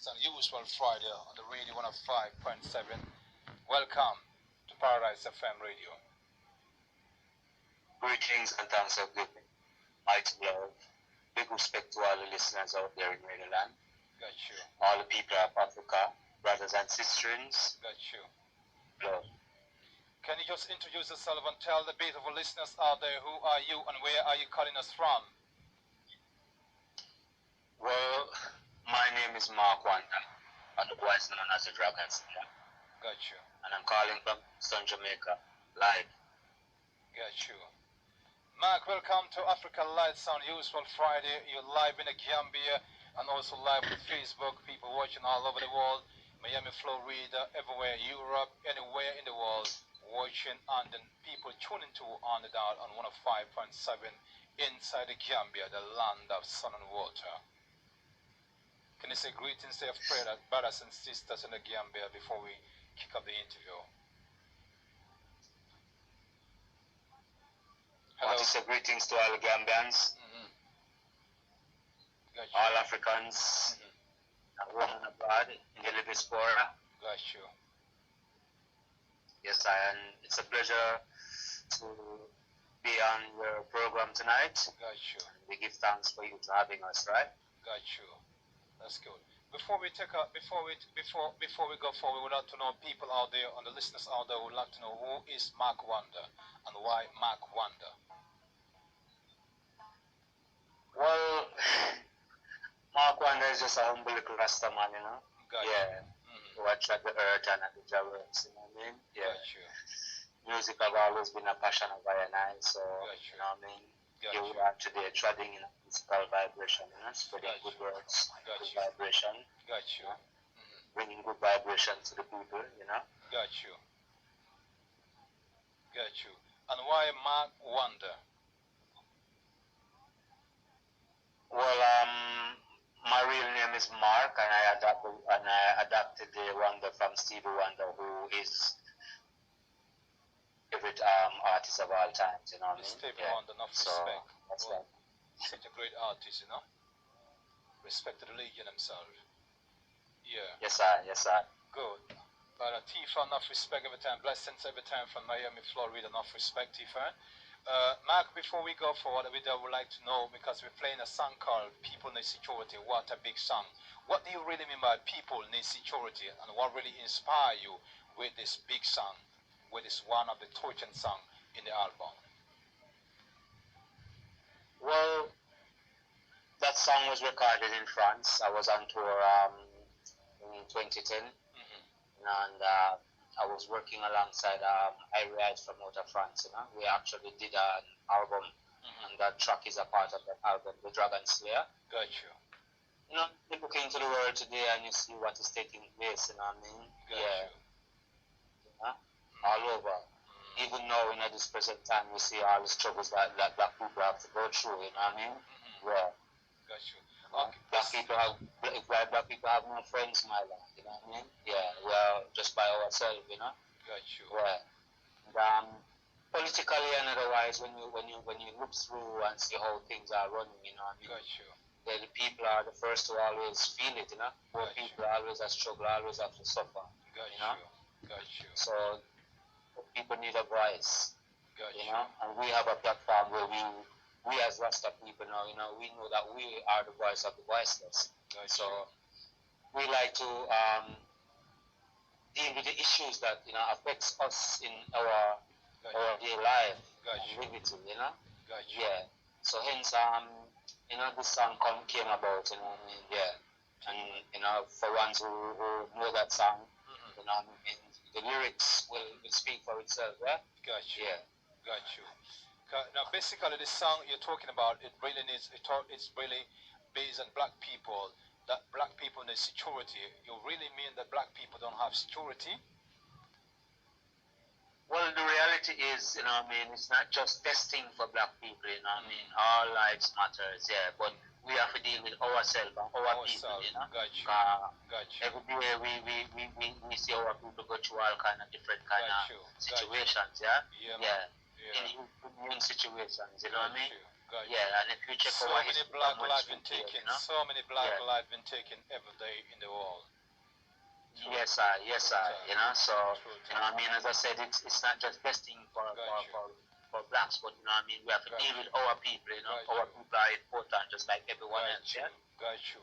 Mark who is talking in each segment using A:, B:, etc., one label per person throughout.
A: It's unusual Friday on the radio 105.7. Welcome to Paradise FM Radio.
B: Greetings and thanks of giving. Mighty love. Big respect to all the listeners out there in Radio Land.
A: Got you.
B: All the people of Africa, brothers and sisters.
A: Got you.
B: Love.
A: Can you just introduce yourself and tell the beautiful listeners out there who are you and where are you calling us from?
B: Well, my name is Mark Wanda, otherwise known as the Dragon Slayer.
A: Got you.
B: And I'm calling from Jamaica, live.
A: Got you. Mark, welcome to Africa Lights on Usual Friday. You're live in the Gambia and also live with Facebook. People watching all over the world. Miami, Florida, everywhere, Europe, anywhere in the world, watching, and then people tuning to on the dial on 105.7 inside the Gambia, the land of sun and water. Can you say greetings, say a prayer, brothers and sisters in the Gambia before we kick off the interview?
B: I want to say greetings to all the Gambians, all Africans, abroad and abroad, in the diaspora.
A: Got you.
B: Yes, and it's a pleasure to be on your program tonight.
A: Got you.
B: We give thanks for you to having us, right?
A: Got you. That's good. Before we go forward, we would like to know people out there and the listeners out there would like to know who is Mark Wanda and why Mark Wanda.
B: Well, Mark Wanda is just a humble little Rasta man, you know.
A: Got
B: yeah. Who attract the earth and the works, you know what I mean? Yeah.
A: Got you.
B: Music have always been a passion of mine, so you know what I mean. Here we are today, treading in a physical vibration, you know, spreading good words, good vibration.
A: Got you.
B: Bringing good vibration to the people, you know.
A: Got you. Got you. And why Mark Wanda?
B: Well, my real name is Mark, and I adopted the Wanda from Stevie Wonder, who is favorite artist of all times, you know what I mean?
A: Stevie Wonder, enough respect.
B: That's
A: well, such a great artist, you know. Respect to the legend himself. Yeah.
B: Yes, sir.
A: Good. But Tifa, enough respect every time. Blessings every time from Miami, Florida. Enough respect, Tifa. Mark, before we go forward, we would like to know, because we're playing a song called People Need Security. What a big song. What do you really mean by people need security, and what really inspired you with this big song, with this one of the torching song in the album?
B: Well, that song was recorded in France. I was on tour in 2010, and I was working alongside Iris from out of France. You know, we actually did an album, and that track is a part of that album, The Dragon Slayer.
A: Got you.
B: You know, you look into the world today and you see what is taking place. You know what I mean?
A: Got you.
B: You know? All over. Even now, in this present time, we see all the struggles that black people have to go through. You know what I mean? Yeah.
A: Got you.
B: Okay. Black people have no friends, my life. You know what I mean? Yeah, we are just by ourselves, you know.
A: Got you.
B: Yeah. And, politically and otherwise, when you look through and see how things are running, you know what I mean?
A: Got you.
B: The people are the first to always feel it, you know. Poor people always have struggle, always have to suffer.
A: Got
B: you know?
A: Got you.
B: So people need a voice.
A: Got
B: you know, and we have a platform where we as Rasta people now, you know, we know that we are the voice of the voiceless. So we like to deal with the issues that, you know, affects us in our daily life, activity, you know. Yeah. So hence, you know, this song came about, you know what I mean? Yeah. And, you know, for ones who know that song, you know, and the lyrics will speak for itself, yeah?
A: Got you.
B: Yeah.
A: Got you. Now, basically, the song you're talking about, it's really based on black people, that black people need security. You really mean that black people don't have security?
B: Well, the reality is, you know what I mean, it's not just testing for black people, you know what I mean? All lives matters, yeah, but we have to deal with ourselves and our people, you know?
A: Got you.
B: Every day we see our people go through all kind of different kind of situations, yeah?
A: Yeah.
B: In situations, you know what I mean? And if you check
A: so many black lives been taken, so many black lives been taken every day in the world.
B: Yes, sir. You know, so you know, I mean, as I said, it's not just vesting for blacks, but you know, I mean, we have to deal with our people. You know, our people are important, just like everyone else. Yeah.
A: Got you.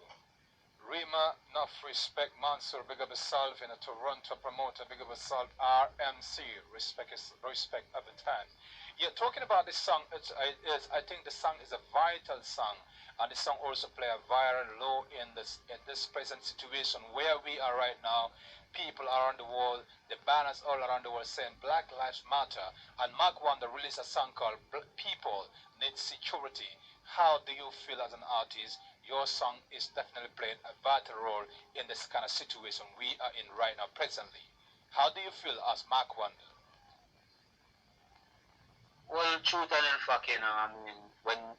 A: Rima, enough respect, Mansour, big up yourself, and a Toronto promoter, big up yourself, RMC, respect every time. Yeah, talking about this song, I think the song is a vital song, and the song also play a viral role in this present situation where we are right now. People around the world, the banners all around the world saying Black Lives Matter, and Mark Wanda released a song called People Need Security. How do you feel as an artist? Your song is definitely playing a vital role in this kind of situation we are in right now, presently. How do you feel as Mark Wanda?
B: Well, truth and fuck, you know, I mean,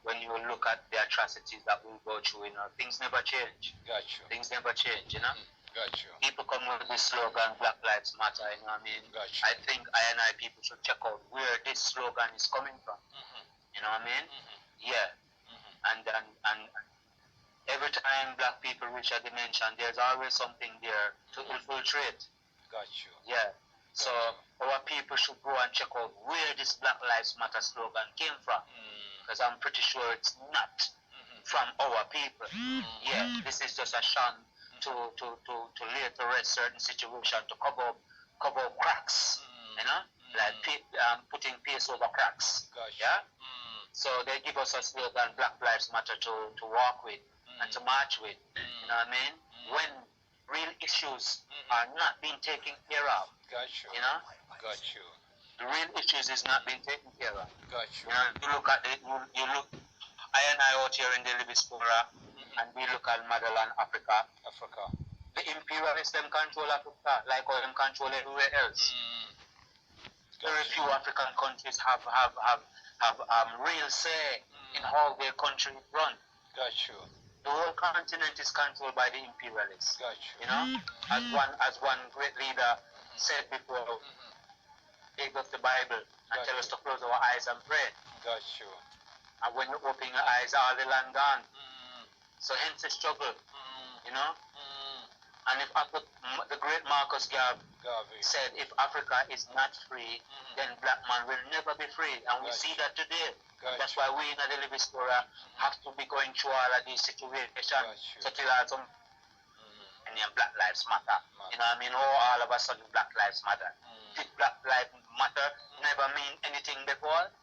B: when you look at the atrocities that we go through, you know, things never change.
A: Got you.
B: Things never change, you know.
A: Got you.
B: People come with this slogan, Black Lives Matter, you know what I mean?
A: Got you.
B: I think I people should check out where this slogan is coming from. You know what I mean? Yeah. And every time black people reach a dimension, there's always something there to infiltrate.
A: Got you.
B: Yeah. So our people should go and check out where this Black Lives Matter slogan came from. Because I'm pretty sure it's not from our people. Yeah. This is just a sham to lay to rest certain situation, to cover up cracks. You know? Like putting paste over cracks.
A: Gotcha.
B: Yeah? So they give us a slogan, Black Lives Matter, to walk with and to march with. You know what I mean? When real issues are not being taken care of.
A: Got you.
B: You know?
A: Got you.
B: The real issues is not being taken care of.
A: Got you.
B: You know, you look at it, you look, I and I out here in the Libiscora, and we look at motherland Africa. The imperialists, them control Africa like how them control everywhere else. Very few African countries have real say in how their country is run.
A: Got you.
B: The whole continent is controlled by the imperialists.
A: Got you.
B: You know, as one great leader said before, gave us the Bible and tell us to close our eyes and pray.
A: Got you.
B: And when you open your eyes, all the land gone. So hence the struggle. You know. And if the great Marcus Garvey said, if Africa is not free, then black man will never be free. And we see that today. That's why we in the Libiscora have to be going through all of these situations to tell us and then Black Lives Matter. You know what I mean? All of a sudden Black Lives Matter. Did Black Lives Matter never mean anything before?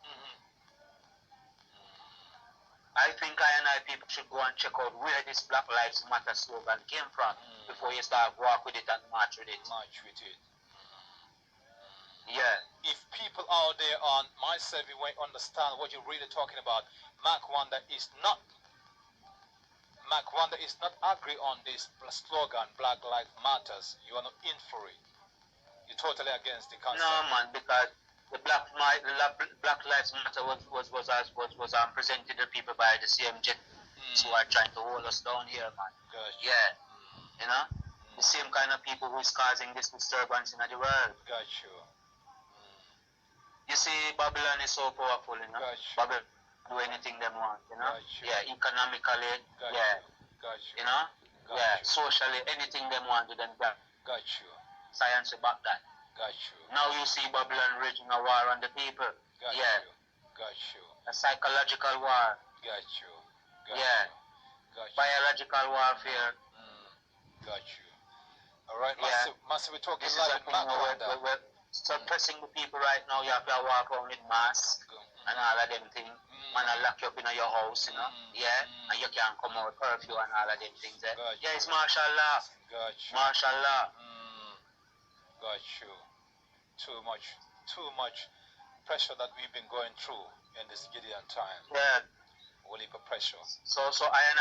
B: I think I people should go and check out where this Black Lives Matter slogan came from before you start walk with it and march with it. Yeah.
A: If people out there on myself, you won't understand what you're really talking about, Mark Wanda is not agree on this slogan, Black Lives Matters. You are not in for it. You're totally against the concept.
B: No, man, because the Black Lives Matter was presented to people by the same jet who are trying to hold us down here, man.
A: Gotcha.
B: Yeah, you know, the same kind of people who is causing this disturbance in the world.
A: Got you.
B: You see, Babylon is so powerful, you know.
A: Gotcha.
B: Babylon do anything they want, you know.
A: Gotcha.
B: Yeah, economically,
A: Gotcha.
B: yeah,
A: Gotcha.
B: you know,
A: Gotcha.
B: yeah, socially, anything they want to them.
A: Got you.
B: Science about that.
A: Got you.
B: Now you see Babylon raging a war on the people.
A: Got
B: Yeah.
A: you. Got you.
B: A psychological war.
A: Got you. Got
B: Yeah.
A: you. Got you.
B: Biological warfare.
A: Got you. All right,
B: Yeah.
A: Massive, we're talking
B: This is
A: live
B: a
A: in
B: thing
A: Makwanda.
B: we're suppressing the people right now. You have to walk around with masks and all of them things. Man, I lock you up in your house, you know. Yeah. And you can't come out curfew and all of them things.
A: Got
B: Yeah,
A: you.
B: it's martial law.
A: Got you.
B: Martial law.
A: Got you. Too much pressure that we've been going through in this Gideon time.
B: Yeah.
A: Whole heap of pressure.
B: So I and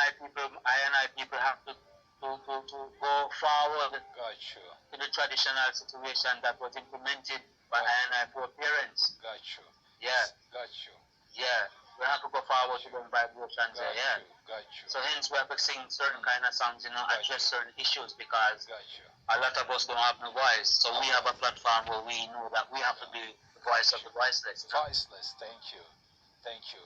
B: I people have to go forward
A: Got you.
B: to the traditional situation that was implemented by I and I foreparents.
A: Got you.
B: Yeah.
A: Got you.
B: Yeah. We have to go forward to them vibrations there, yeah.
A: Got you.
B: So hence we have to sing certain kind of songs, you know, address certain issues because
A: Got you.
B: a lot of us don't have no voice. So we have a platform where we know that we have to be the voice of the voiceless.
A: Voiceless. Thank you. Thank you.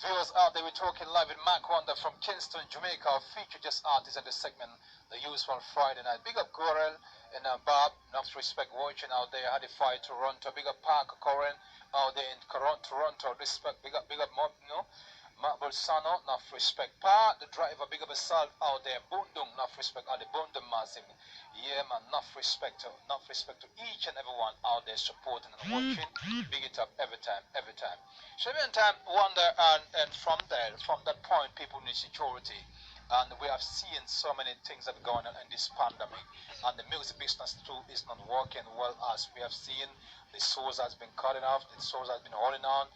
A: Viewers out there, we're talking live with Mac Wonder from Kingston, Jamaica, our featured just artist in the segment, the usual Friday night. Big up Gorel and Bob, enough respect watching out there. Had a fight Toronto. Big up Parker Corin out there in Toronto. Respect, big up Mob, Mark Bolsano, enough respect. Pa, the driver, big up yourself out there. Bundung, enough respect out the Bundung Mazim. Yeah, man, enough respect to each and everyone out there supporting and watching. Big it up every time. So every time, wonder, and from that point, people need security. And we have seen so many things that are going on in this pandemic. And the music business too is not working well, as we have seen. The source has been cutting off, the source has been holding on.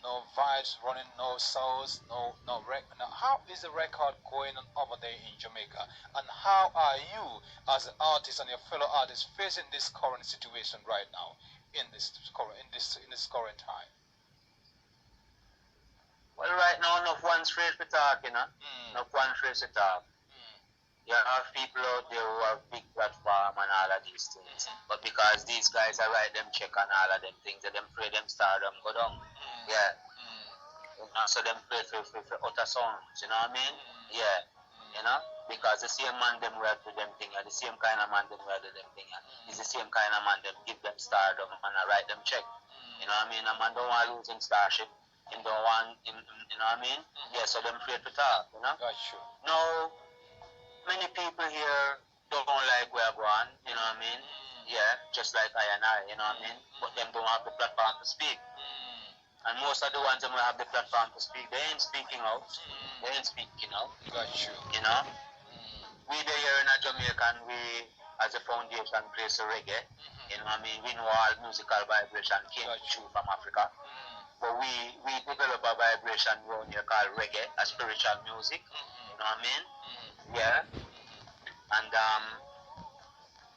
A: No vibes running, no souls, no record. Now, how is the record going on over there in Jamaica? And how are you, as an artist and your fellow artists, facing this current situation right now in this current time?
B: Well, right now, enough one straight for talk, Enough one straight to talk. You have people out there who have big platform and all of these things. But because these guys are write them check on all of them things, them pray them stardom go down. Yeah. So them pray for utter songs, you know what I mean? Yeah. Because the same man them who do them thing, the same kind of man them who do them thing, is the same kind of man them give them stardom and I write them check. You know what I mean? A man don't want to lose him starship. Him don't want him, you know what I mean? Yeah, so them afraid to talk,
A: Got you.
B: Now, many people here don't like where I go on, you know what I mean? Yeah, just like I and I, you know what I mean? But them don't have the platform to speak. And most of the ones that have the platform to speak, they ain't speaking out. They ain't speaking out.
A: Got you.
B: We here in Jamaica, and we, as a foundation, plays a reggae. You know what I mean? We know all musical vibration came true from Africa. But we develop a vibration around here called reggae, a spiritual music. You know what I mean? Yeah. And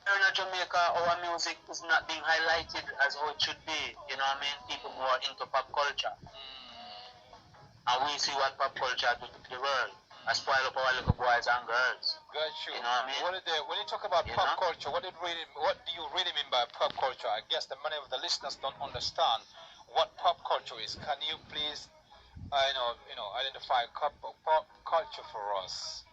B: here in Jamaica, our music is not being highlighted as how it should be. You know what I mean? People more into pop culture. And we see what pop culture do to the world. I spoil up our little boys and girls.
A: Got you.
B: You know what I mean?
A: When you talk about pop culture, what do you really mean by pop culture? I guess that many of the listeners don't understand what pop culture is. Can you please, identify pop culture for us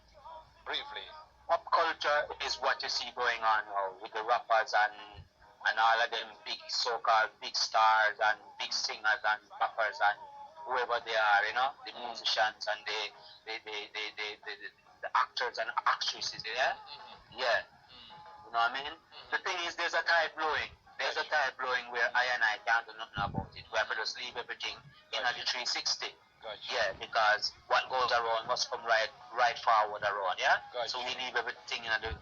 A: briefly?
B: Pop culture is what you see going on now with the rappers and all of them big so-called big stars and big singers and rappers and whoever they are, the musicians and the actors and actresses, yeah? Yeah. You know what I mean? The thing is, there's a tide blowing. There's a tide blowing where I and I can't do nothing about it. We have to just leave everything in the 360. Yeah, because what goes around must come right forward around, yeah? So we leave everything in the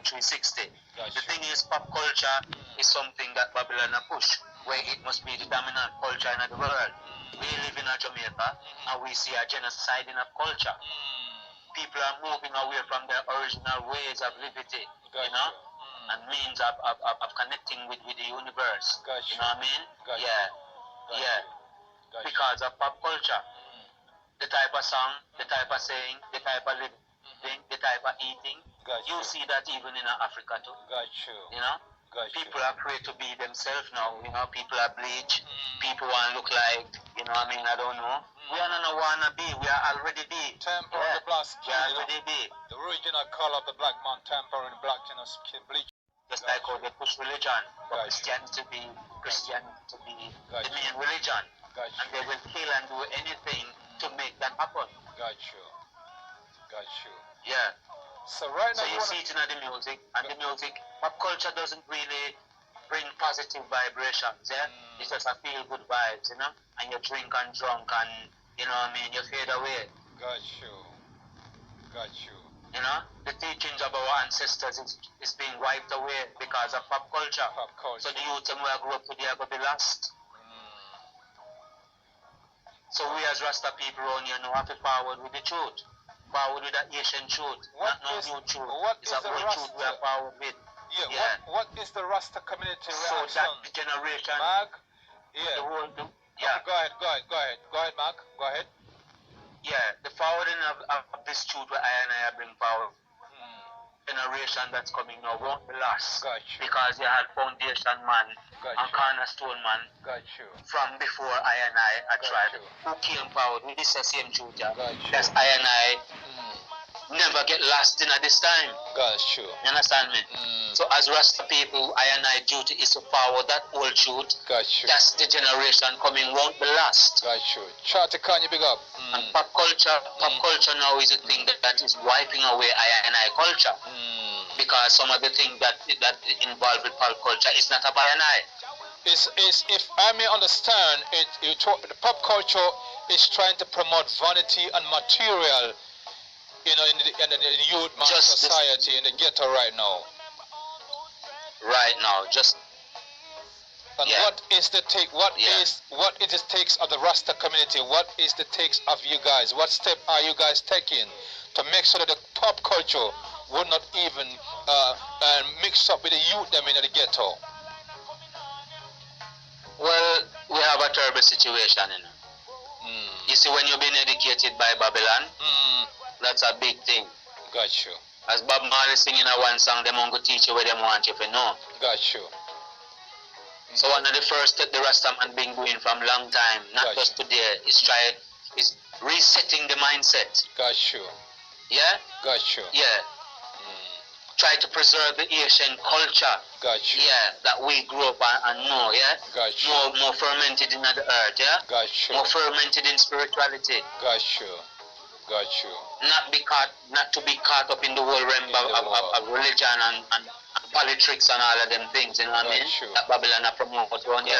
B: 360. The thing is, pop culture is something that Babylon push, where it must be the dominant culture in the world. We live in Jamaica, and we see a genocide in a culture. People are moving away from their original ways of liberty, and means of connecting with the universe. You know what I mean? Yeah. Because of pop culture. The type of song, the type of saying, the type of living, the type of eating. You see that even in Africa too. People are afraid to be themselves now. People are bleached. People want to look like, I don't know. We are not wanna be. We are already be.
A: Temper on the black skin.
B: We are already be.
A: The original color of the black man, temper in black, skin bleach.
B: Just like how they push religion, for Christianity to be the main religion. And they will kill and do anything to make that happen.
A: Got you.
B: Yeah.
A: So right now
B: you see it in the music, and the music, pop culture doesn't really bring positive vibrations, yeah? It's just a feel-good vibes, and you drink and drunk and, you fade away.
A: Got you.
B: The teachings of our ancestors is being wiped away because of pop culture. So the youth who grew up today are going to be lost. So we as Rasta people around here know how to forward with the truth. Forward with the Asian truth, not no new truth. It's a whole truth we are forward with.
A: Yeah. What is the Rasta community reaction?
B: So that generation...
A: Mark? Yeah.
B: Go ahead.
A: Mark. Go ahead.
B: Yeah, the forwarding of this truth where I and I bring forward generation that's coming now won't be lost.
A: Got you.
B: Because you had foundation man
A: Got
B: and
A: you.
B: cornerstone man
A: Got you.
B: from before I tried.
A: you.
B: Who came forward with this same truth?
A: Got you.
B: That's I never get lost in at this time.
A: Got you.
B: You understand me? So as Rasta people, I duty is to forward that old truth.
A: Got you.
B: That's the generation coming won't be lost.
A: Got you. Charter, can you big up?
B: And pop culture now is a thing that is wiping away I culture. Because some of the things that involved with pop culture is not about I.
A: Is if I may understand it, the pop culture is trying to promote vanity and material, in the youth society, in the ghetto right now.
B: Right now, just.
A: And what is the take? What it takes of the Rasta community? What is the takes of you guys? What step are you guys taking to make sure that the pop culture would not even mix up with the youth them in the ghetto?
B: Well, we have a terrible situation, you know. You see, when you've been educated by Babylon, that's a big thing.
A: Got you.
B: As Bob Marley singing a one song, them won't go teach you where them want you to know.
A: Got you.
B: So one of the first steps the Rastaman been doing from long time, not just today, is resetting the mindset.
A: Got you.
B: Yeah?
A: Got you.
B: Yeah. Try to preserve the Asian culture.
A: Got you.
B: Yeah, that we grew up and know, yeah?
A: Got you.
B: More fermented in the earth, yeah?
A: Got you.
B: More fermented in spirituality.
A: Got you. Got you.
B: Not to be caught up in the whole realm of religion and politics and all of them things, you know what I mean? That Babylon are promote around here.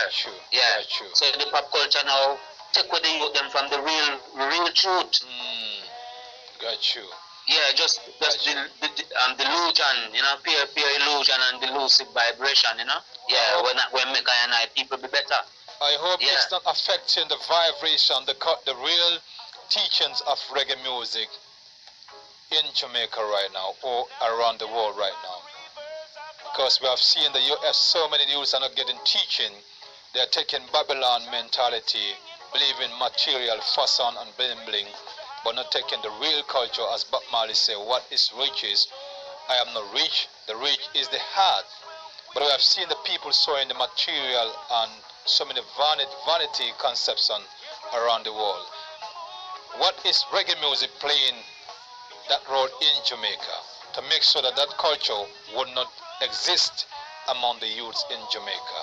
B: Yeah.
A: Got you.
B: So the pop culture now take with them from the real truth.
A: Got you.
B: Yeah, just the delusion, you know, pure illusion and delusive vibration, you know. Yeah, when make I people be better.
A: I hope it's not affecting the vibration, the real teachings of reggae music in Jamaica right now or around the world right now. Because we have seen the US, so many youths are not getting teaching. They are taking Babylon mentality, believing material, fashion and bling bling, but not taking the real culture, as Bob Marley said, what is riches? I am not rich, the rich is the heart. But we have seen the people sowing the material and so many vanity conception around the world. What is reggae music playing that role in Jamaica to make sure that that culture would not exist among the youths in Jamaica?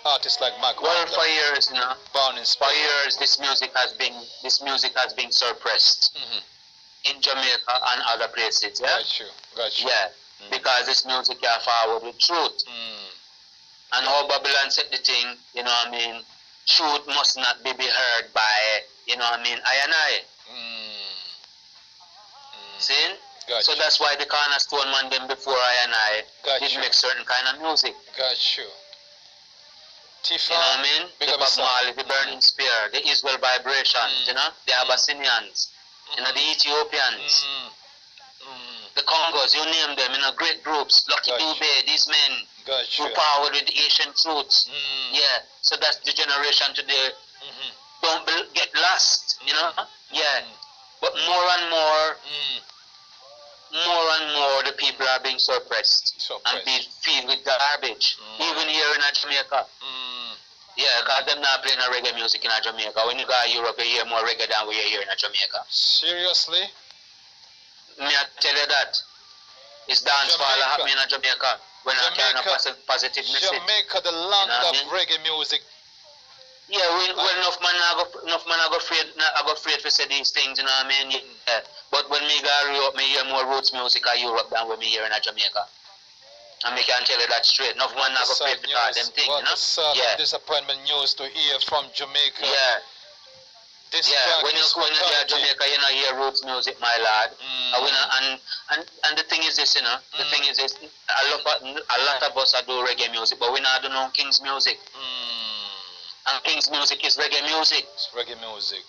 A: Artists like Mark.
B: Well, for years, you know,
A: born in Spain.
B: For years, this music has been suppressed in Jamaica and other places. Yeah.
A: Got you.
B: Yeah, because this music can forward with truth. And how Babylon said the thing, you know what I mean? Truth must not be heard by, you know what I mean, I and I. See? So that's why the cornerstone man them before I and I did make certain kind of music.
A: Got you. Tifa,
B: you know what I mean? The Bob Marley, the Burning Spear, the Israel Vibrations, you know, the Abyssinians, you know, the Ethiopians, the Congos, you name them, you know, great groups, Lucky Dube, these men who powered with the Asian truths. Yeah, so that's the generation today. Don't get lost, you know? Yeah, but more and more the people are being suppressed and being filled with garbage. Even here in Jamaica. Yeah, because them not playing a reggae music in Jamaica. When you go to Europe, you hear more reggae than we hear in Jamaica.
A: Seriously?
B: Me I tell you that. It's dance hall happening in Jamaica. When I carry a positive message.
A: Jamaica, the land of reggae music.
B: Yeah, enough man I go afraid to say these things, you know what I mean? Yeah. But when me go to Europe, me hear more roots music in Europe than when me hear in Jamaica. And me can tell you that straight. Enough man I go afraid to talk them things, you know?
A: Yeah. Disappointment news to hear from Jamaica.
B: Yeah. When you hear Jamaica, you know, hear roots music, my lad. And the thing is this, you know, the thing is this, a lot of us do reggae music, but we not do no King's music. And King's music is reggae music.
A: It's reggae music.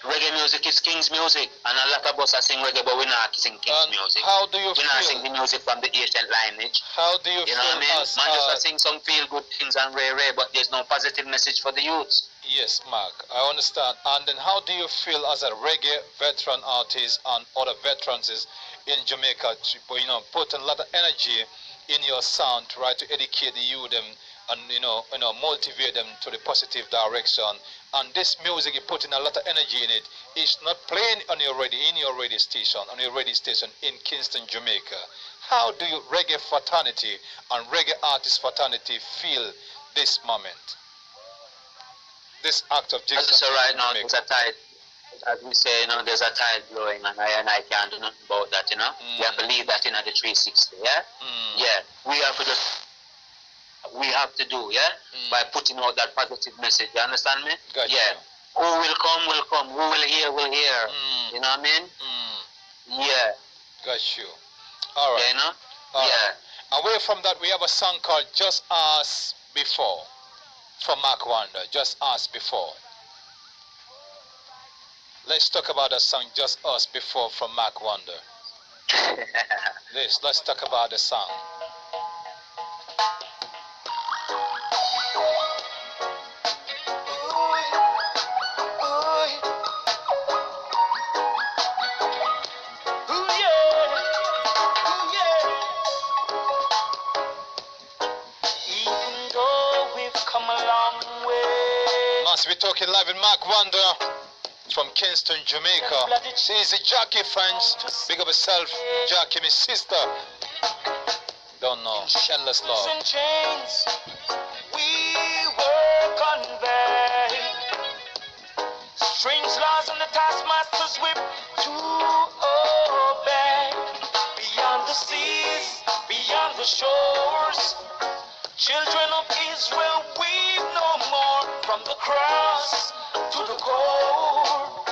B: Reggae music is King's music. And a lot of us are sing reggae, but we're not sing King's music.
A: How do you feel?
B: We're not sing the music from the ancient lineage.
A: How do you feel?
B: You know what I mean? Man just sing some feel good things and ray, but there's no positive message for the youths.
A: Yes, Mark, I understand. And then how do you feel as a reggae veteran artist and other veterans in Jamaica, putting a lot of energy in your sound, try to educate the youth them and motivate them to the positive direction. And this music, you're putting a lot of energy in it. It's not playing on your radio station, in Kingston, Jamaica. How do you reggae fraternity and reggae artist fraternity feel this moment? This act of Jesus.
B: So right now there's a tide, as we say, there's a tide blowing, and I can't do nothing about that, You have to leave that in at the 360, yeah? Yeah. We have to do, yeah? By putting out that positive message, you understand me?
A: Gotcha.
B: Yeah. Who will come, will come. Who will hear, will hear. You know what I mean? Yeah.
A: Got you. All right.
B: Yeah, yeah.
A: Away from that, we have a song called Just As Before from Mark Wonder. Just As Before. Let's talk about that song Just As Before from Mark Wonder. Let's talk about the song. We're talking live in Mark Wonder from Kingston, Jamaica. She's a jockey, friends. Big up yourself, Jackie, my sister. Don't know. Endless love.
C: We were conveyed. Strange laws and the taskmaster's whip to obey. Beyond the seas, beyond the shores, children of Israel weep no more. From the cross to the core,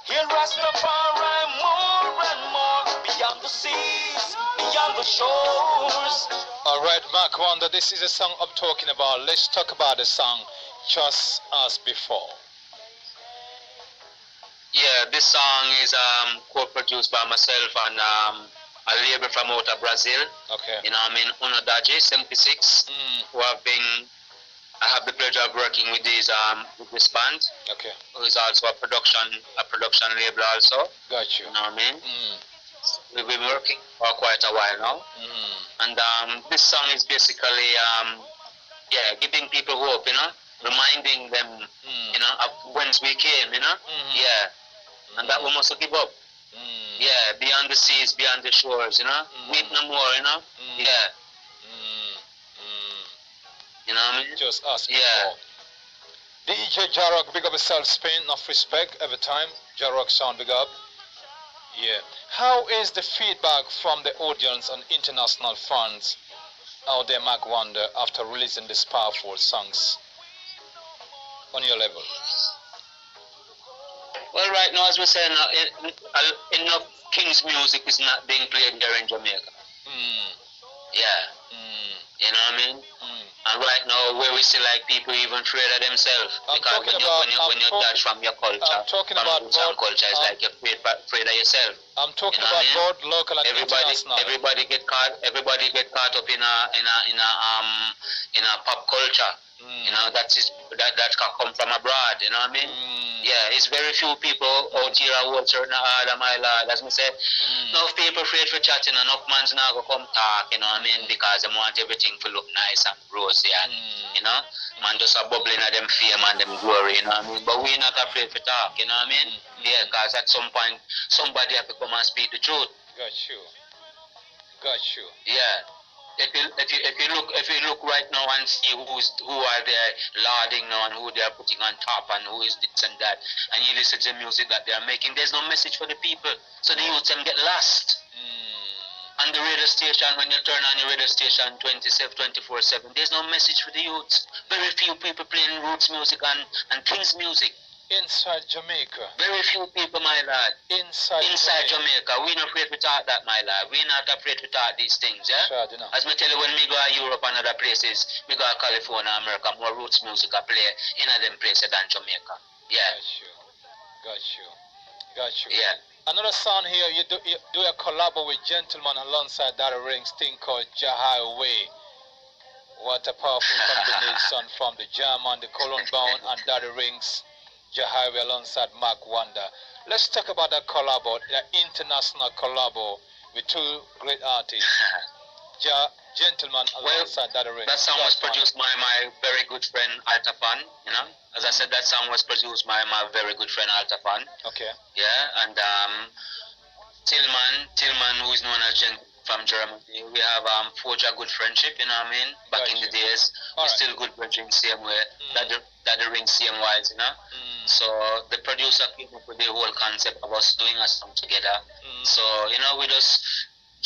C: he'll Rastafari more and more. Beyond the seas, beyond the shores.
A: Alright, Mark Wonder, this is a song I'm talking about. Let's talk about the song Just As Before.
B: Yeah, this song is co-produced by myself and a label from out of Brazil.
A: Okay.
B: You know what I mean? Uno Daje 76, who I have the pleasure of working with this band.
A: Okay.
B: Who is also a production label also.
A: Got you.
B: You know what I mean? We've been working for quite a while now. And this song is basically giving people hope, reminding them, of whence we came, Yeah. And that we must give up. Yeah, beyond the seas, beyond the shores, Weep no more, Yeah. You know what I mean?
A: Just As Before. DJ Jarok, big up yourself, Spain, enough respect every time. Jarok sound, big up. Yeah. How is the feedback from the audience and international fans out there, Mark Wonder, after releasing these powerful songs on your level?
B: Well, right now, as we're saying, enough King's music is not being played here in Jamaica. Yeah. You know what I mean? And right now, where we see like people even afraid of themselves, because when you touch from your culture,
A: from roots and
B: culture, it's like you're afraid of yourself.
A: I'm talking about both local and international.
B: Everybody get caught up in a pop culture. That can come from abroad. You know what I mean? Yeah, it's very few people out here who hold certain order, my lord. As me say, enough people afraid for chatting, enough man's not gonna come talk. You know what I mean? Because they want everything to look nice and rosy, and man just a bubbling of them fame and them glory. You know what I mean? But we're not afraid to talk. You know what I mean? Yeah, because at some point somebody have to come and speak the truth.
A: Got you.
B: Yeah. If you look right now and see who are there lauding now and who they are putting on top and who is this and that, and you listen to the music that they are making, there's no message for the people. So the youth them get lost. And the radio station, when you turn on your radio station 24/7, there's no message for the youth. Very few people playing roots music and King's music.
A: Inside Jamaica.
B: Very few people, my lad.
A: Inside
B: Jamaica. We're not afraid to talk that, my lad. We're not afraid to talk these things, yeah?
A: Sure,
B: As me tell you, when me go to Europe and other places, me go to California, America, more roots music I play in them places than Jamaica. Yeah.
A: Got you.
B: Yeah.
A: Another song here, you do a collab with Gentleman alongside Daddy Rings thing called Jahai Way. What a powerful combination from the German, the Colon Bound, and Daddy Rings, Jahari alongside Mark Wonder. Let's talk about that collabo, the international collabo with two great artists, Gentleman alongside Daddy Rings.
B: That song was produced by my very good friend Altafan, you know. As I said, that song was produced by my very good friend Altafan.
A: Okay.
B: Yeah, and Tillman, who is known as from Germany, we have forged a good friendship, you know what I mean? Back in the days, we're still good bridging same way, that the ring same wise, you know? So the producer came up with the whole concept of us doing a song together. So, you know,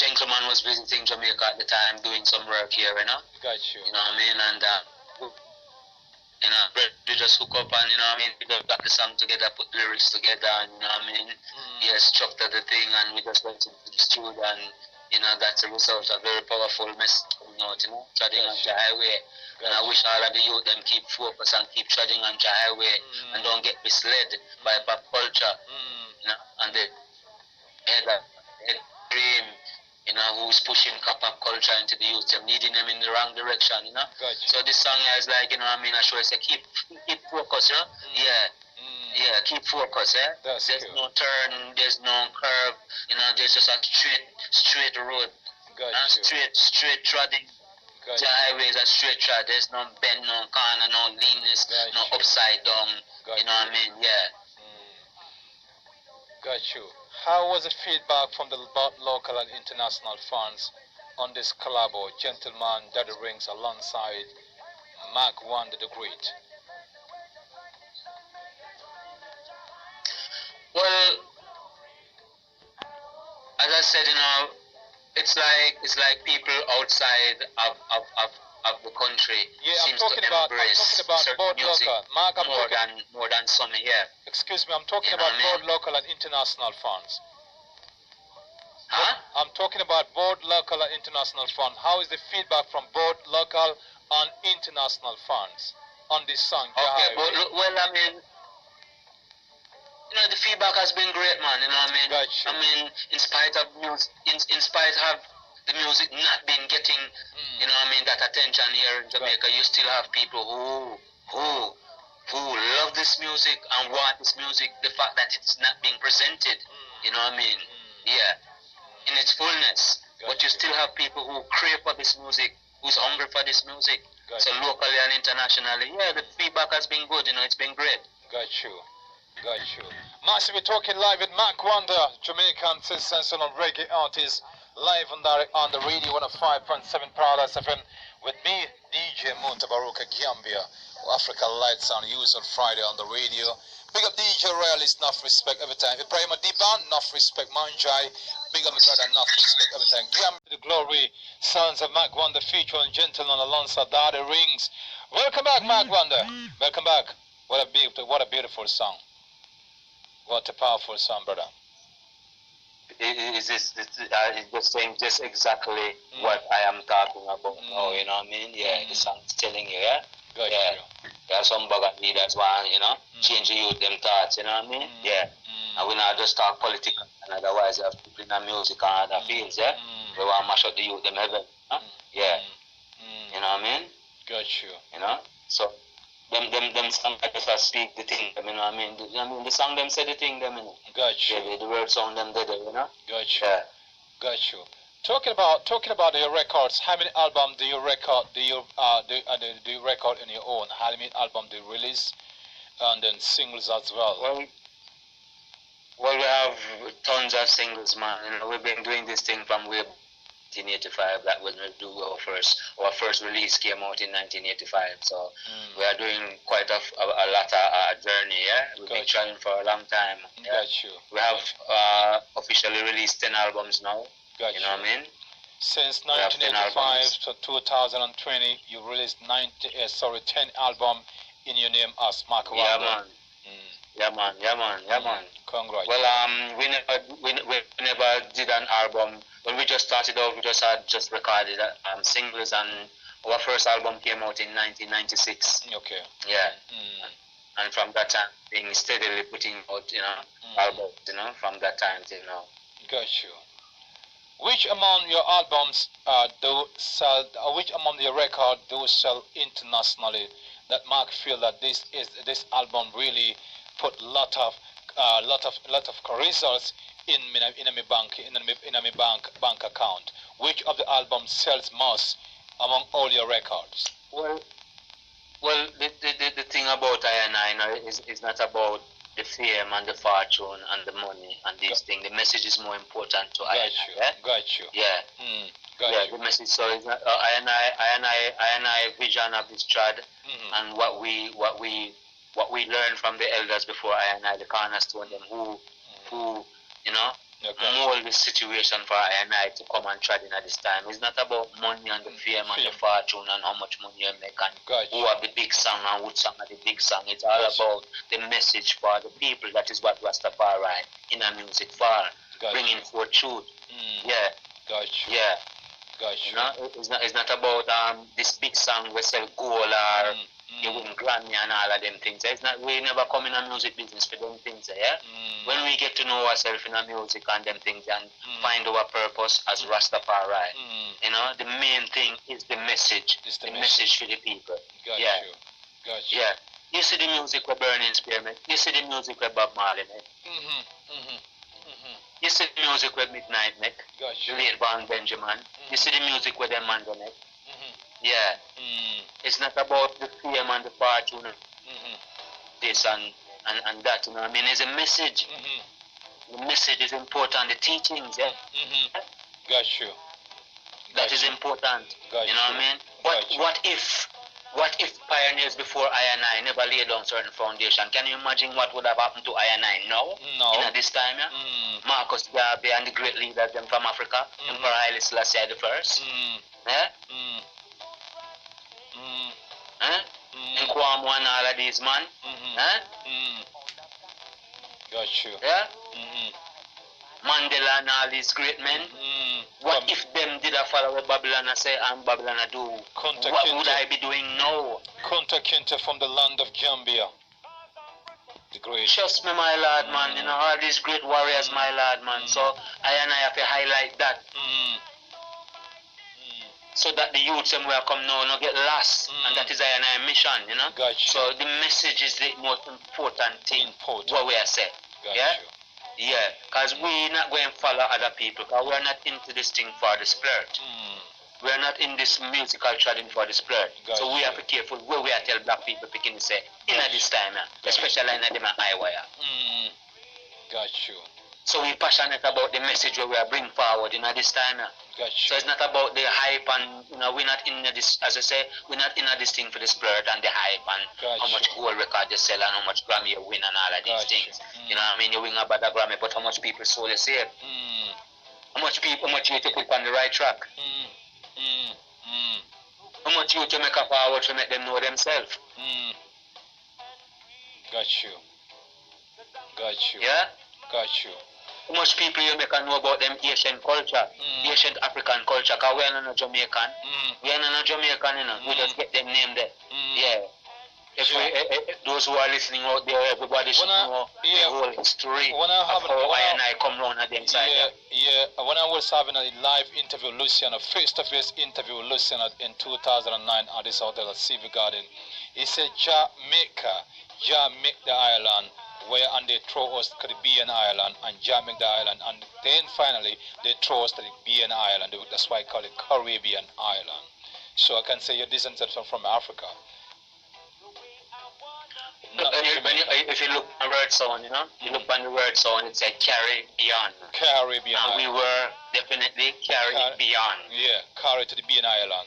B: Gentleman was visiting Jamaica at the time, doing some work here, you know?
A: Got you.
B: You know what I mean? And, you know, we just hook up and, you know what I mean, we just got the song together, put the lyrics together, and, you know what I mean? Yeah, structured the thing, and we just went to the studio, and, you know, that's a result, a very powerful message coming out, you know, treading on the highway. And I wish all of the youth them keep focused and keep treading on the highway and don't get misled by pop culture, you know, and the head dream, you know, who's pushing pop culture into the youth, them leading them in the wrong direction, you know. So this song is like, you know what I mean, I should say keep focus, you know. Yeah, keep focus, eh? There's no turn, there's no curve, you know, there's just a straight road. Straight treading. The highway is a straight trot. There's no bend, no corner, no leanness, no upside down. You know what I mean? Yeah.
A: Got you. How was the feedback from the local and international fans on this collabo, Gentleman, Daddy Rings alongside Mark Wonder the Great?
B: Well, as I said, you know, it's like people outside of the country seems to embrace certain music more than some here.
A: Excuse me, I'm talking about both local and international fans.
B: Huh?
A: I'm talking about both local and international fans. How is the feedback from both local and international fans on this song?
B: Okay, well, I mean, you know, the feedback has been great, man. You know what I mean?
A: Gotcha.
B: I mean, in spite of the music not being getting, you know what I mean, that attention here in Jamaica, you still have people who love this music and want this music. The fact that it's not being presented, you know what I mean? Yeah, in its fullness. But you still have people who crave for this music, who's hungry for this music. So locally and internationally, yeah, the feedback has been good. You know, it's been great.
A: Got you. Massive, we're talking live with Mark Wonder, Jamaican sensational reggae artist, live on the radio 105.7 Paradise FM with me, DJ Mutabaruka Gambia, Africa Lights on usual Friday on the radio. Big up DJ Realist, enough respect every time. Ibrahim Adiban, enough respect. Manjai, big up brother, enough respect every time. Gambia, the glory, sons of Mark Wonder featuring Gentleman alongside Daddy Rings. Welcome back, Mark Wonder. Welcome back. What a beautiful song. What a powerful song, brother.
B: It's just saying just exactly what I am talking about now, you know what I mean? Yeah, the song's telling you, yeah?
A: Got
B: you. There are some bugger leaders want, you know, change the youth them thoughts, you know what I mean? Yeah. And we not just talk politics, and otherwise we have people in the music and other fields, yeah? We want to mash up the youth them heaven, huh? Yeah. You know what I mean?
A: Got you.
B: You know? So them song I just speak the thing, you know what I mean? The song them say the thing, them, you know.
A: Got you.
B: Yeah, the word sound them did it, you know.
A: Got you.
B: Yeah.
A: Got you. Talking about your records, how many albums do you record? Do you record in your own? How many albums do you release, and then singles as well?
B: Well, we have tons of singles, man. You know, we've been doing this thing from way 1985. That was when we do our first release came out in 1985. So we are doing quite a lot of journey. Yeah, we've been trying for a long time. Yeah?
A: Got you.
B: We have officially released 10 albums now.
A: Got
B: you know what I mean?
A: Since 1985 to 2020, you released 10 albums in your name as Mark Wonder.
B: Yeah, man.
A: Congrats.
B: Well, we never did an album. When we just started out, we just recorded singles, and our first album came out in 1996.
A: Okay.
B: Yeah. And from that time, being steadily putting out, you know, albums, you know, from that time till now.
A: Got you. Which among your albums do sell? Which among your record do sell internationally? That Mark feel that this album really put lot of results in my bank account. Which of the albums sells most among all your records?
B: Well, the thing about I know is not about the fame and the fortune and the money and these things. The message is more important to I.
A: Got you.
B: Yeah.
A: Got
B: the message. So it's not, I vision of this trad and what we learned from the elders before I the cornerstone them who mold the situation for I to come and trad in at this time. It's not about money and the fame and the fortune and how much money you make and who have the big song and which song are the big song. It's all about the message for the people. That is what Rastafari in a music for bringing forth truth. Yeah.
A: Got you.
B: Yeah.
A: Got you.
B: You know, it's not about this big song we sell gold or you win Grammy and all of them things. It's not. We never come in a music business for them things. Yeah. When we get to know ourselves in a music and them things and find our purpose as Rastafari, you know, the main thing is the message.
A: It's the
B: message for the people.
A: Got
B: yeah.
A: you. Got you.
B: Yeah. You see the music with Burning Spear, mate. You see the music with Bob Marley, mate. You see the music with Midnight, mate.
A: Got you.
B: Late Van Benjamin. You see the music with them man, mate. Yeah. It's not about the fame and the fortune, this and that, you know what I mean? It's a message. The message is important, the teachings, yeah?
A: Got you.
B: That is important.
A: Got
B: you know what I mean? What if pioneers before I never laid down certain foundation? Can you imagine what would have happened to I now?
A: No.
B: In this time, yeah? Marcus Garvey and the great leaders them from Africa, Emperor Haile Selassie the first. Yeah? In Kwame and all of these man.
A: Got you.
B: Yeah? Mandela and all these great men. What if them did a follow what Babylon say and Babylon do? What would I be doing now?
A: Kunta Kinte from the land of Gambia. The great.
B: Trust me, my lord, man. You know, all these great warriors, my lord, man. So I have to highlight that. So that the youths and where come now not get lost. And that is our mission, you know.
A: Gotcha.
B: So the message is the most important thing. What we are saying.
A: Gotcha.
B: Yeah? Yeah. Because we're not going to follow other people. Because we're not into this thing for the splurge. We're not in this musical trading for the splurge.
A: Gotcha.
B: So we have to be careful where we are tell black people picking to say, in this time, especially in them high wire.
A: Got you.
B: So we're passionate about the message where we are bring forward in this time.
A: Got you.
B: So it's not about the hype and, you know, we're not in this, as I say, we're not in this thing for the splurge and the hype and how much gold record you sell and how much Grammy you win and all of these things. You know what I mean? You win about a Grammy, but how much people soul you save? How much you to put on the right track? How much you to make a forward to make them know themselves?
A: Got you. Got you.
B: Yeah?
A: Got you.
B: How much people you make know about them Asian culture, Asian African culture, because we are not Jamaican. We are not Jamaican, you know. We just get them name there. Yeah. If those who are listening out there, everybody should know the whole history of how I come round at them side.
A: Yeah. When I was having a live interview with Lucian, a face-to-face interview with Lucian in 2009 at this hotel at CV Garden, he said, Jah make the island, where and they throw us to the Caribbean island and Jah make the island, and then finally they throw us to the Caribbean island. That's why I call it Caribbean island. So I can say you're descended from Africa.
B: If you look at the word sound, you know, you look on the word sound, it said Caribbean.
A: Caribbean.
B: And we were definitely Caribbean.
A: Yeah, carry to the Caribbean island.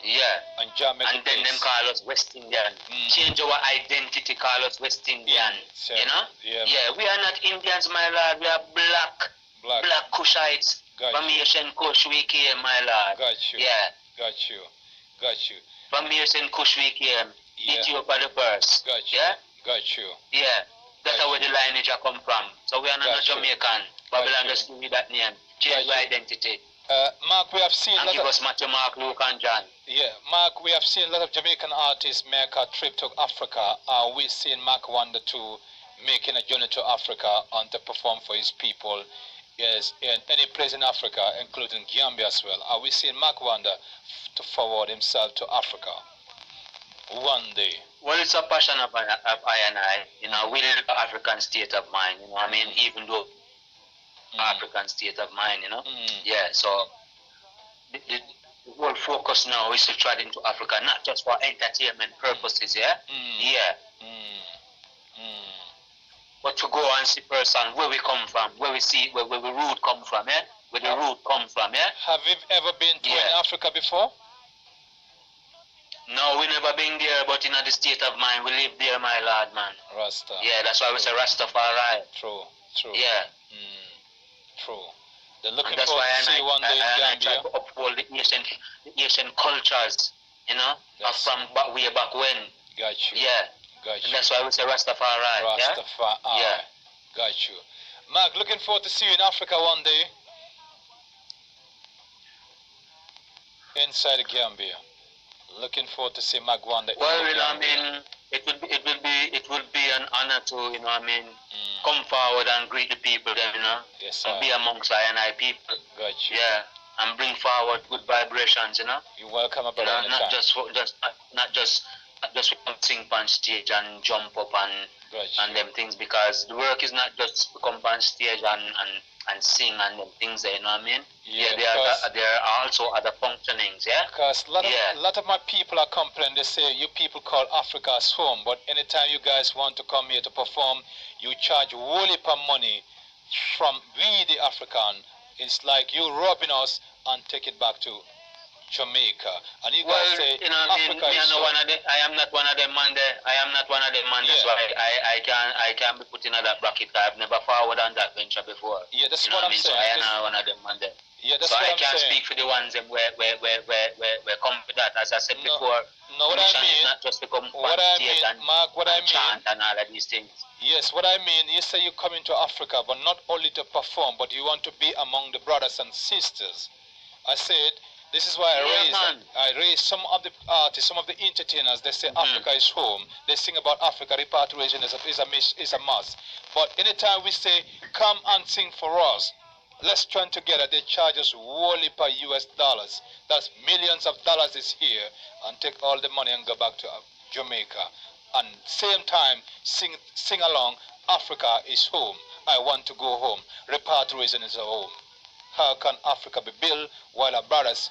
B: Yeah.
A: And
B: then them call us West Indian. Change our identity, call us West Indian. You know? Yeah. We are not Indians, my lord. We are black Kushites. From Asian Kush we came, my lord.
A: Got you.
B: Yeah.
A: Got you.
B: From Asian Kush we came. Ethiopia the first.
A: Got you.
B: Yeah?
A: Got you.
B: Yeah. That's where the lineage come from. So we are not Jamaican. Babylon just give me that name. Change our identity.
A: Mark, we have seen
B: and give us Matthew, Mark, Luke, and John.
A: Yeah, Mark, we have seen a lot of Jamaican artists make a trip to Africa. We've seen Mark Wonder too making a journey to Africa and to perform for his people Yes, in any place in Africa, including Gambia as well. Are we seeing Makwanda to forward himself to Africa one day?
B: Well, it's a passion of I and I. You know, we live African state of mind. You know, I mean, even though African state of mind. You know, yeah. So the whole focus now is to try into Africa, not just for entertainment purposes. Yeah, yeah. But to go and see person where we come from, where we see where we root come from, yeah? Where the root come from, yeah?
A: Have you ever been to in Africa before?
B: No, we never been there, but in the state of mind, we live there, my lord, man.
A: Rasta.
B: Yeah, that's why we say Rastafari.
A: True, true.
B: Yeah.
A: True. They're looking
B: that's
A: forward
B: why
A: to see one day in Gambia.
B: I try to uphold the Asian cultures, you know, from way back when.
A: Got you.
B: Yeah.
A: Got you.
B: And that's why we say Rastafari.
A: Rastafari.
B: Yeah.
A: Got you. Mark, looking forward to see you in Africa one day. Inside Gambia. Looking forward to see Magwanda.
B: Well, you know, I mean, it will be an honor to, you know, I mean, come forward and greet the people, then, you know,
A: yes,
B: and be amongst I and I people.
A: Got you.
B: Yeah, and bring forward good vibrations, you know.
A: You're welcome, brother.
B: You know, not just sing on stage and jump up and them things, because the work is not just to come on stage and sing and them things there, you know what I mean?
A: Yeah,
B: there are also other functionings, yeah?
A: Because a lot of my people are complaining, they say, you people call Africa's home, but anytime you guys want to come here to perform, you charge whole heap of money from we the African. It's like you robbing us and take it back to Jamaica. And you guys say,
B: you know,
A: Africa is home.
B: I am not one of them man there. I am not one of them man there, so I can't be put in that bracket. I've never forward on that venture before.
A: Yeah, that's what I'm saying.
B: So I am not one of them man there.
A: Yeah, that's
B: so
A: what
B: I
A: I'm
B: can't
A: saying.
B: speak for the ones them where come with that. As I said before,
A: no, what I mean
B: is not just become
A: Mark, what I mean,
B: chant and all of these things.
A: Yes, what I mean, you say you come into Africa, but not only to perform, but you want to be among the brothers and sisters. I said, this is why I raised some of the artists, some of the entertainers. They say Africa is home. They sing about Africa. Repatriation is a must. But anytime we say, come and sing for us, let's join together. They charge us wholly per US dollars. That's millions of dollars is here, and take all the money and go back to Jamaica. And same time, sing along, Africa is home. I want to go home. Repatriation is a home. How can Africa be built while our brothers,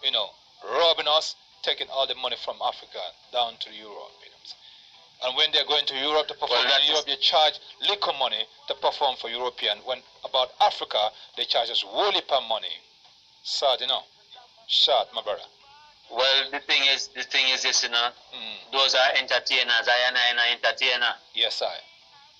A: you know, robbing us, taking all the money from Africa down to Europe? You know? And when they're going to Europe to perform in Europe, they charge liquor money to perform for European. When about Africa, they charge us wholly per money. Sad, you know. Sad, my brother.
B: Well, the thing is this, you know. Those are entertainers. I am an entertainer.
A: Yes, I.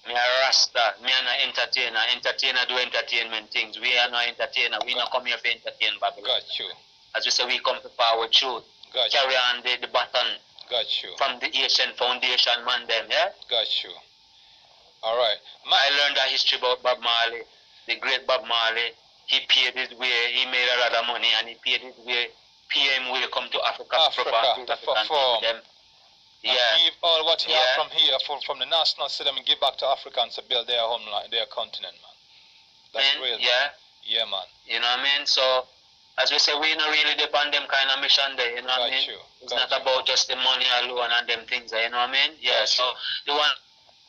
B: Me a Rasta. Me an entertainer. Entertainer do entertainment things. We are no entertainer. We not come here for entertain Babylon.
A: Got you.
B: As we say, we come to power truth.
A: Got
B: Carry
A: you.
B: on the baton.
A: Got you.
B: From the Asian Foundation man them, yeah?
A: Got you. All right.
B: I learned that history about Bob Marley, the great Bob Marley. He paid his way, he made a lot of money, and he paid his way, PM will come to Africa to perform. Them.
A: Yeah. Give all what he had from here, from the national system, and give back to Africans to build their homeland, their continent, man. That's real.
B: Yeah.
A: Yeah, man.
B: You know what I mean? So, as we say, we not really depend them kind of mission there, you know what I mean? It's not about just the money alone and them things there, you know what I mean? Yeah, so the ones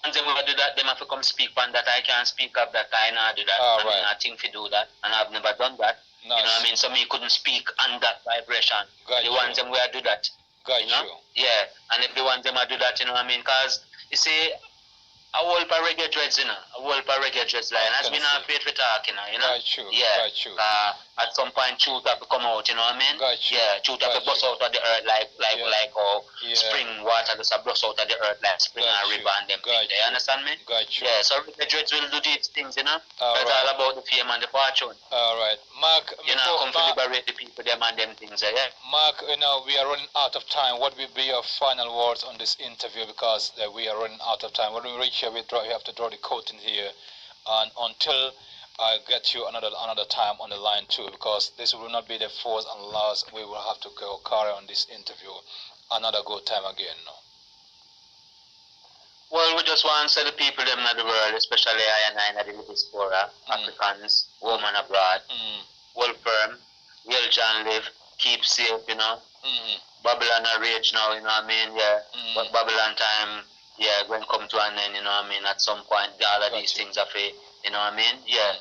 B: them will do that, them have to come speak on that. I can't speak of that, I not do that. I mean, I think we do that, and I've never done that. Nice. You know what I mean? So me couldn't speak on that vibration. The ones them will do that.
A: You know?
B: Yeah, and if the ones them will do that, you know what I mean? Because, you see, a whole pa reggae dreads, you know, a whole pa reggae dreads line. As we not afraid for talking, you know. Yeah. At some point, truth have to come out, you know what I mean? Yeah, truth have to bust out of the earth like how spring water just bust out of the earth like spring and river and them things. You understand me? Yeah, so reggae dreads will do these things, you know. That's all about the fame and the fortune.
A: All right, Mark.
B: You know, come to liberate the people, them and them things, yeah.
A: Mark, you know, we are running out of time. What will be your final words on this interview? Because we are running out of time. When we reach here, we have to draw the curtain here, and until I get you another time on the line too, because this will not be the first and last. We will have to carry on this interview another good time again. No?
B: Well, we just want to say the people them in the world, especially I and I in the diaspora, Africans, women abroad, well firm, well John live, keep safe, you know. Babylon a rage now, you know what I mean? Yeah. But Babylon time, yeah, going to come to an end, you know what I mean? At some point, all of these things are fake, you know what I mean? Yeah.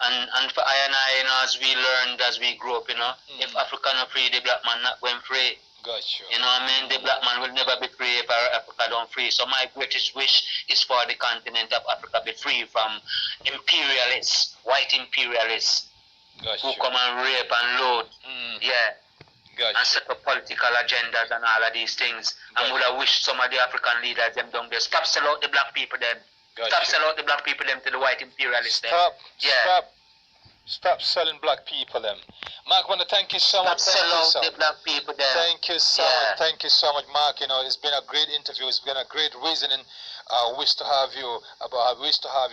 B: And for I and I, you know, as we learned, as we grew up, you know, if Africa not free, the black man not going free.
A: Gotcha.
B: You know what I mean? The black man will never be free if Africa don't free. So my greatest wish is for the continent of Africa be free from imperialists, white imperialists, who come and rape and load. Yeah. And set up political agendas and all of these things. And would have wished some of the African leaders them down there. Stop sell out the black people them. Stop sell out the black people them to the white imperialists them.
A: Stop selling black people them. Mark, I want to thank you so much.
B: Stop selling out the black people them.
A: Thank you so much. Thank you so much, Mark. You know, it's been a great interview. It's been a great reasoning. I wish to have you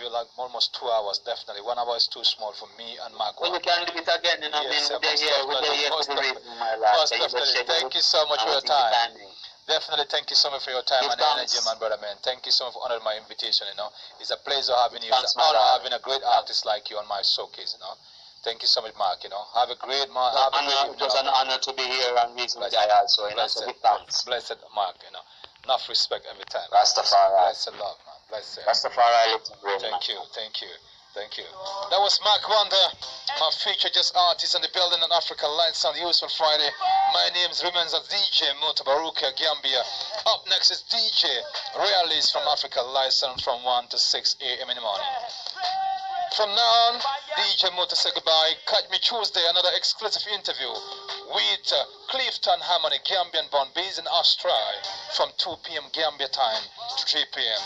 A: like almost 2 hours, definitely. 1 hour is too small for me and Mark.
B: Well, we can do it again, you know.
A: Yes,
B: most
A: definitely. Thank you so much for your time. Definitely, thank you so much for your time and energy, man, brother, man. Thank you so much for honoring my invitation, you know. It's a pleasure having you. It's an honor having a great artist like you on my showcase, you know. Thank you so much, Mark, you know. Have a great man.
B: It was an honor to be here and meet with you also, you know. So
A: blessed, Mark, you know. Enough respect every time.
B: Rastafari.
A: Blessed love, man. Blessed.
B: Rastafari.
A: Thank you. That was Mark Wonder, my feature just artist in the building in African Lights on Useful Friday. My name remains as DJ Mutabaruka Gambia. Up next is DJ Realist from African Lights on from 1 to 6 a.m. in the morning. From now on, DJ Muta say goodbye. Catch me Tuesday, another exclusive interview with Clifton Harmony, Gambian born based in Australia, from 2 p.m. Gambia time to 3 p.m.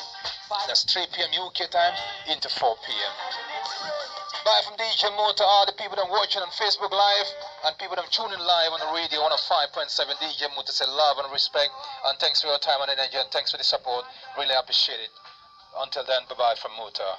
A: That's 3 p.m. UK time into 4 p.m. Bye from DJ Muta, all the people that are watching on Facebook Live and people that are tuning live on the radio on a 5.7. DJ Muta say love and respect, and thanks for your time and energy, and thanks for the support. Really appreciate it. Until then, bye-bye from Muta.